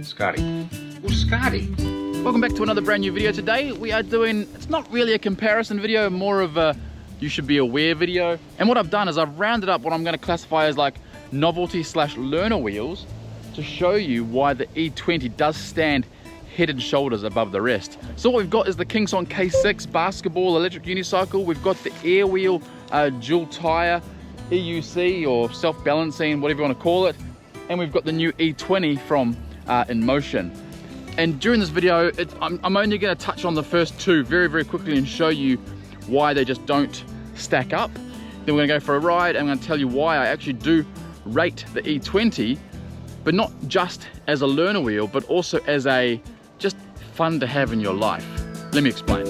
Scotty. Oh, Scotty. Welcome back to another brand new video. Today we are doing, it's not really a comparison video, more of a you should be aware video. And what I've done is I've rounded up what I'm going to classify as like novelty / learner wheels to show you why the E20 does stand head and shoulders above the rest. So what we've got is the Kingsong K9 basketball electric unicycle. We've got the Airwheel dual tire EUC or self-balancing, whatever you want to call it. And we've got the new E20 from Inmotion. And during this video, I'm only going to touch on the first two very quickly and show you why they just don't stack up. Then we're going to go for a ride and I'm going to tell you why I actually do rate the E20, but not just as a learner wheel, but also as a just fun to have in your life. Let me explain.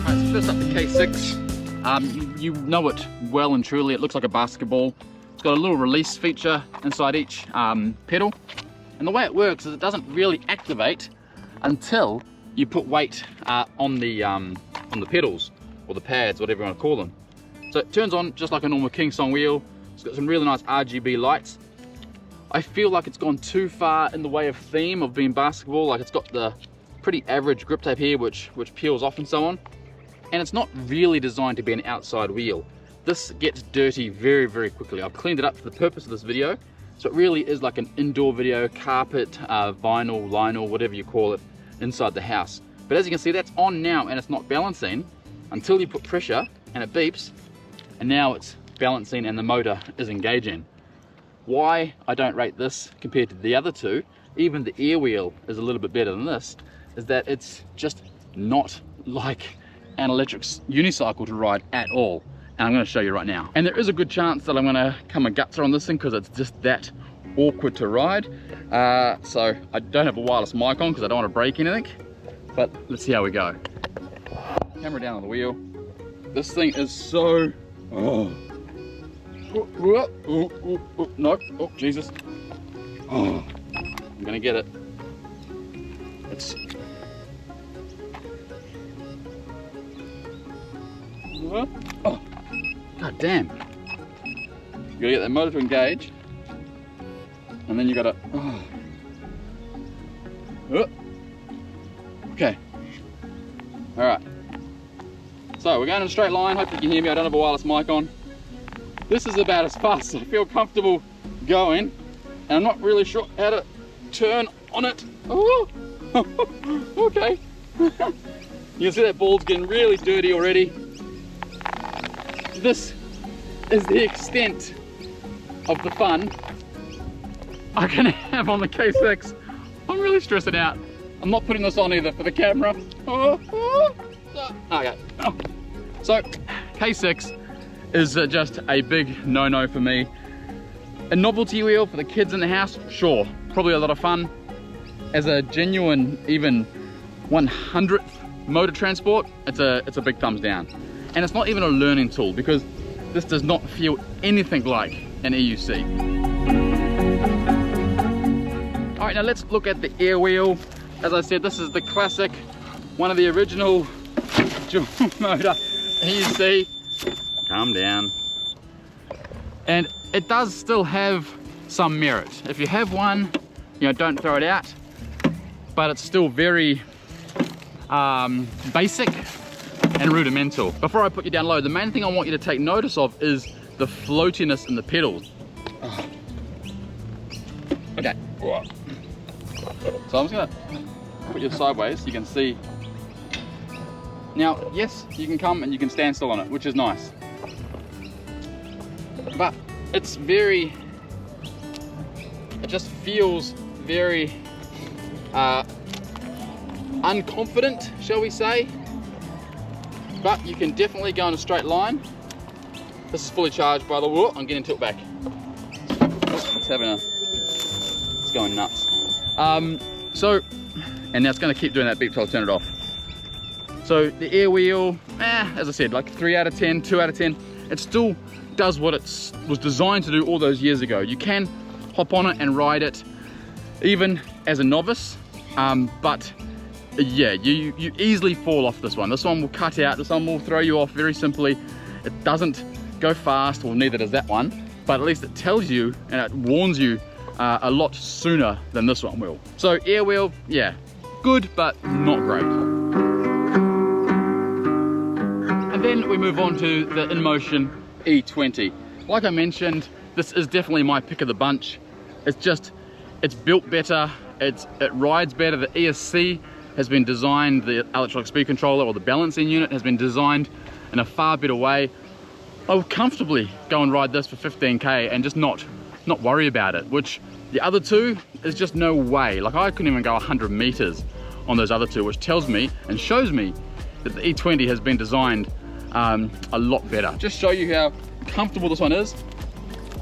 Alright, so first up the K6. You know it well and truly. It looks like a basketball. It's got a little release feature inside each pedal. And the way it works is it doesn't really activate until you put weight on the pedals or the pads, whatever you want to call them. So it turns on just like a normal Kingsong wheel. It's got some really nice RGB lights. I feel like it's gone too far in the way of theme of being basketball. Like it's got the pretty average grip tape here, which peels off and so on. And it's not really designed to be an outside wheel. This gets dirty very quickly. I've cleaned it up for the purpose of this video. So it really is like an indoor video, carpet, vinyl, lino, whatever you call it, inside the house. But as you can see, that's on now and it's not balancing until you put pressure and it beeps, and now it's balancing and the motor is engaging. Why I don't rate this compared to the other two, even the Airwheel is a little bit better than this, is that it's just not like an electric unicycle to ride at all. And I'm going to show you right now. And there is a good chance that I'm going to come a gutser on this thing because it's just that awkward to ride. So I don't have a wireless mic on because I don't want to break anything. But let's see how we go. Camera down on the wheel. This thing is so... Oh. No. Oh, Jesus. Oh. I'm going to get it. It's... Oh. God damn. You gotta get that motor to engage. And then you gotta... Oh. Okay. Alright. So we're going in a straight line. Hopefully you can hear me. I don't have a wireless mic on. This is about as fast as I feel comfortable going. And I'm not really sure how to turn on it. Oh. Okay. You can see that ball's getting really dirty already. This is the extent of the fun I can have on the K6. I'm really stressing out. I'm not putting this on either for the camera. Okay. So K6 is just a big no-no for me. A novelty wheel for the kids in the house, sure, probably a lot of fun. As a genuine, even 100th motor transport, it's a big thumbs down. And it's not even a learning tool because this does not feel anything like an EUC. All right, now let's look at the Airwheel. As I said, this is the classic, one of the original dual motor EUC. Calm down. And it does still have some merit. If you have one, you know, don't throw it out, but it's still very basic and rudimental. Before I put you down low, the main thing I want you to take notice of is the floatiness in the pedals. Okay. So I'm just gonna put you sideways so you can see. Now, yes, you can come and you can stand still on it, which is nice. But it's very, it just feels very unconfident, shall we say. But you can definitely go in a straight line. This is fully charged by the way. I'm getting tilt back. It's going nuts. And now it's going to keep doing that beep till I turn it off. So the Airwheel, as I said, like 3 out of 10, 2 out of 10. It still does what it was designed to do all those years ago. You can hop on it and ride it, even as a novice. But yeah, you easily fall off this one. This one will cut out, this one will throw you off very simply. It doesn't go fast, or neither does that one. but at least it tells you and it warns you a lot sooner than this one will. So Airwheel, yeah, good, but not great. And then we move on to the Inmotion E20. Like I mentioned, this is definitely my pick of the bunch. It's built better, it rides better. The ESC has been designed, the electronic speed controller or the balancing unit has been designed in a far better way. I will comfortably go and ride this for 15k and just not worry about it, which the other two is just no way. Like I couldn't even go 100 meters on those other two, which tells me and shows me that the E20 has been designed a lot better. Just show you how comfortable this one is.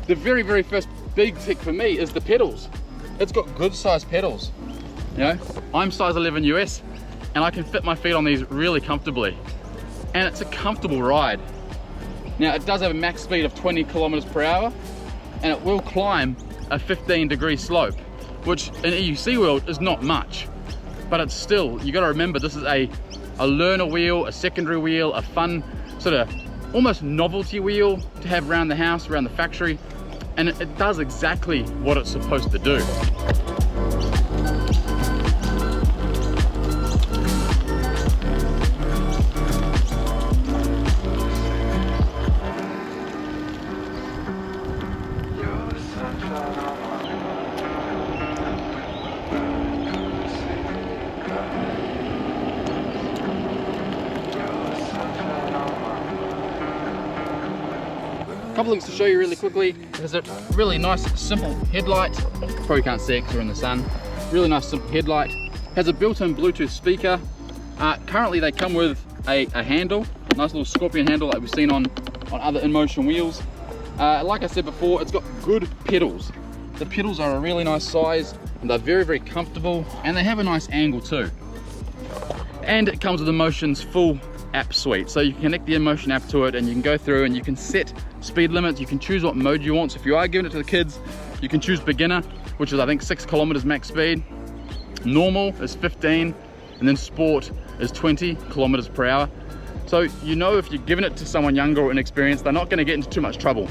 The very, very first big tick for me is the pedals. It's got good sized pedals. You know, I'm size 11 US and I can fit my feet on these really comfortably. And it's a comfortable ride. Now it does have a max speed of 20 kilometers per hour and it will climb a 15-degree slope, which in EUC world is not much. But it's still, you gotta remember, this is a learner wheel, a secondary wheel, a fun sort of almost novelty wheel to have around the house, around the factory. And it does exactly what it's supposed to do. Couple things to show you really quickly. There's a really nice simple headlight. Probably can't see it because we're in the sun. Really nice simple headlight. Has a built-in Bluetooth speaker. Currently they come with a handle, nice little scorpion handle like we've seen on other Inmotion wheels. Like I said before, it's got good pedals. The pedals are a really nice size and they're very, very comfortable and they have a nice angle too. And it comes with Inmotion's full app suite, so you can connect the Inmotion app to it and you can go through and you can set speed limits, you can choose what mode you want. So if you are giving it to the kids, you can choose beginner, which is I think 6 kilometers max speed, normal is 15, and then sport is 20 kilometers per hour. So you know if you're giving it to someone younger or inexperienced, they're not going to get into too much trouble.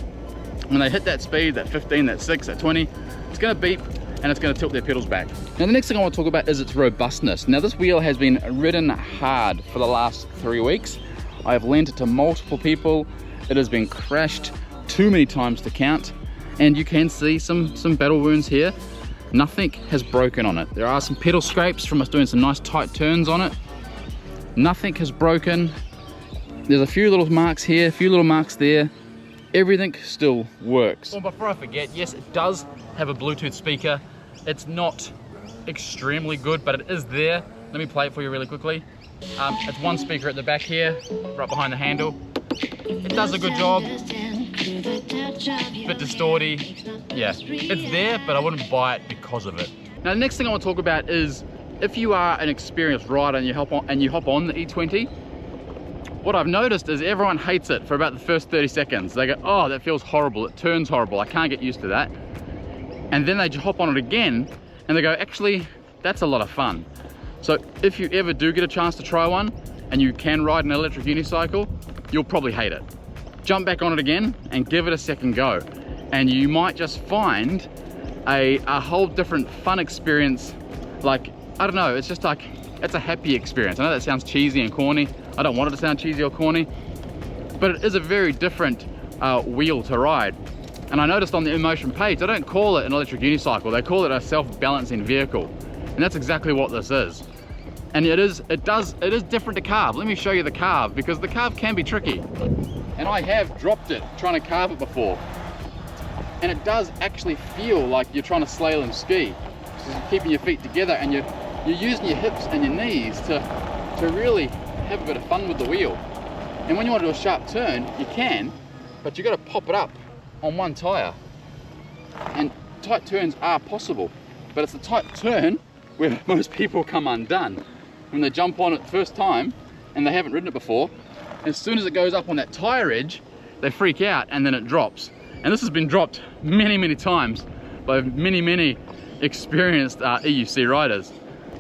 When they hit that speed, that 15, that 6, that 20, it's going to beep and it's going to tilt their pedals back. Now the next thing I want to talk about is its robustness. Now this wheel has been ridden hard for the last 3 weeks. I have lent it to multiple people. It has been crashed too many times to count, and you can see some battle wounds here. Nothing has broken on it. There are some pedal scrapes from us doing some nice tight turns on it. Nothing has broken. There's a few little marks here, a few little marks there. Everything still works. Well, before I forget, yes, it does have a Bluetooth speaker. It's not extremely good, but it is there. Let me play it for you really quickly. It's one speaker at the back here, right behind the handle. It does a good job. Bit distorty. Yeah, it's there, but I wouldn't buy it because of it. Now the next thing I want to talk about is if you are an experienced rider and you hop on the E20, what I've noticed is everyone hates it for about the first 30 seconds. They go, oh, that feels horrible, it turns horrible, I can't get used to that. And then they hop on it again and they go, actually, that's a lot of fun. So if you ever do get a chance to try one and you can ride an electric unicycle, you'll probably hate it. Jump back on it again and give it a second go. And you might just find a whole different fun experience. Like, I don't know, it's just like, it's a happy experience. I know that sounds cheesy and corny. I don't want it to sound cheesy or corny, but it is a very different wheel to ride. And I noticed on the Inmotion page, they don't call it an electric unicycle, they call it a self-balancing vehicle. And that's exactly what this is. And it is different to carve. Let me show you the carve, because the carve can be tricky. And I have dropped it trying to carve it before. And it does actually feel like you're trying to slalom ski. So you're keeping your feet together and you're using your hips and your knees to really have a bit of fun with the wheel. And when you want to do a sharp turn, you can, but you got to pop it up on one tire. And tight turns are possible, but it's the tight turn where most people come undone. When they jump on it the first time and they haven't ridden it before, as soon as it goes up on that tire edge, they freak out and then it drops. And this has been dropped many, many times by many, many experienced EUC riders.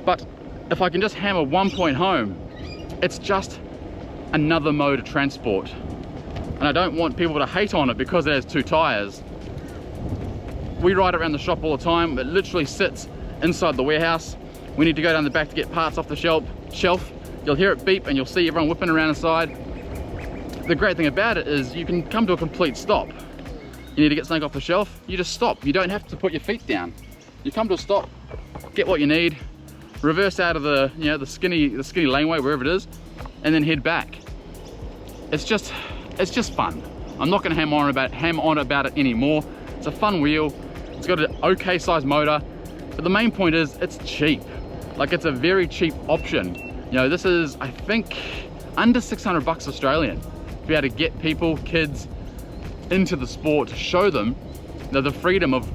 But if I can just hammer one point home, it's just another mode of transport. And I don't want people to hate on it because it has two tires. We ride it around the shop all the time. It literally sits inside the warehouse. We need to go down the back to get parts off the shelf. You'll hear it beep and you'll see everyone whipping around inside. The great thing about it is you can come to a complete stop. You need to get something off the shelf, you just stop. You don't have to put your feet down. You come to a stop, get what you need, reverse out of the, you know, the skinny laneway, wherever it is, and then head back. It's just fun. I'm not going to ham on about it anymore. It's a fun wheel. It's got an okay sized motor, but the main point is it's cheap. Like, it's a very cheap option. You know, this is, I think, under 600 bucks Australian to be able to get people, kids, into the sport, to show them the freedom of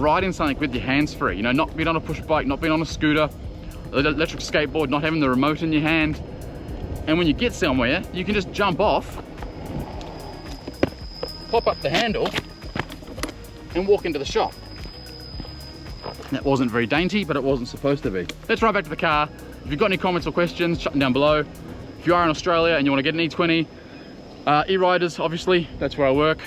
riding something with your hands free. You know, not being on a push bike, not being on a scooter, an electric skateboard, not having the remote in your hand. And when you get somewhere, you can just jump off, pop up the handle, and walk into the shop. That wasn't very dainty, but it wasn't supposed to be. Let's ride back to the car. If you've got any comments or questions, chuck them down below. If you are in Australia and you want to get an E20, E-Riders, obviously, that's where I work.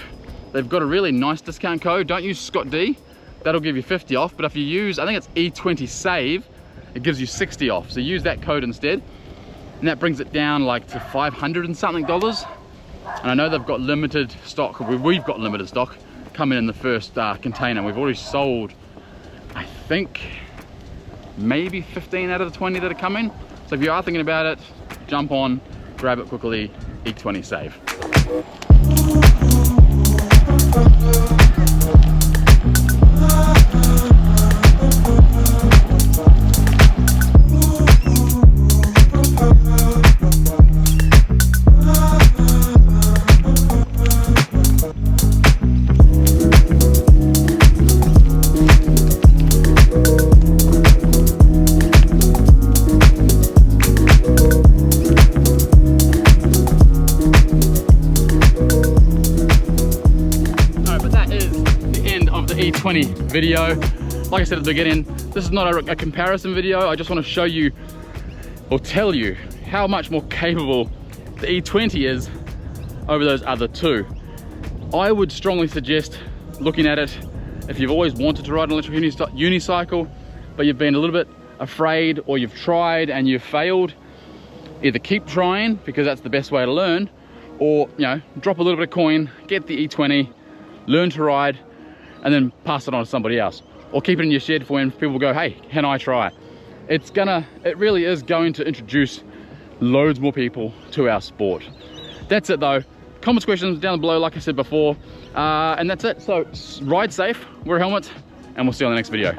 They've got a really nice discount code. Don't use Scott D, that'll give you 50 off. But if you use, I think it's E20 Save, it gives you 60 off. So use that code instead. And that brings it down like to 500 and something dollars. And I know they've got limited stock, we've got limited stock coming in the first container. We've already sold, I think, maybe 15 out of the 20 that are coming. So if you are thinking about it, jump on, grab it quickly, E20 Save. E20 video. Like I said at the beginning, this is not a comparison video. I just want to show you or tell you how much more capable the E20 is over those other two. I would strongly suggest looking at it if you've always wanted to ride an electric unicycle, but you've been a little bit afraid, or you've tried and you've failed. Either keep trying, because that's the best way to learn, or, you know, drop a little bit of coin, get the E20, learn to ride, and then pass it on to somebody else, or keep it in your shed for when people go, hey, can I try? It really is going to introduce loads more people to our sport. That's it though. Comments, questions down below, like I said before, and that's it. So ride safe, wear a helmet, and we'll see you on the next video.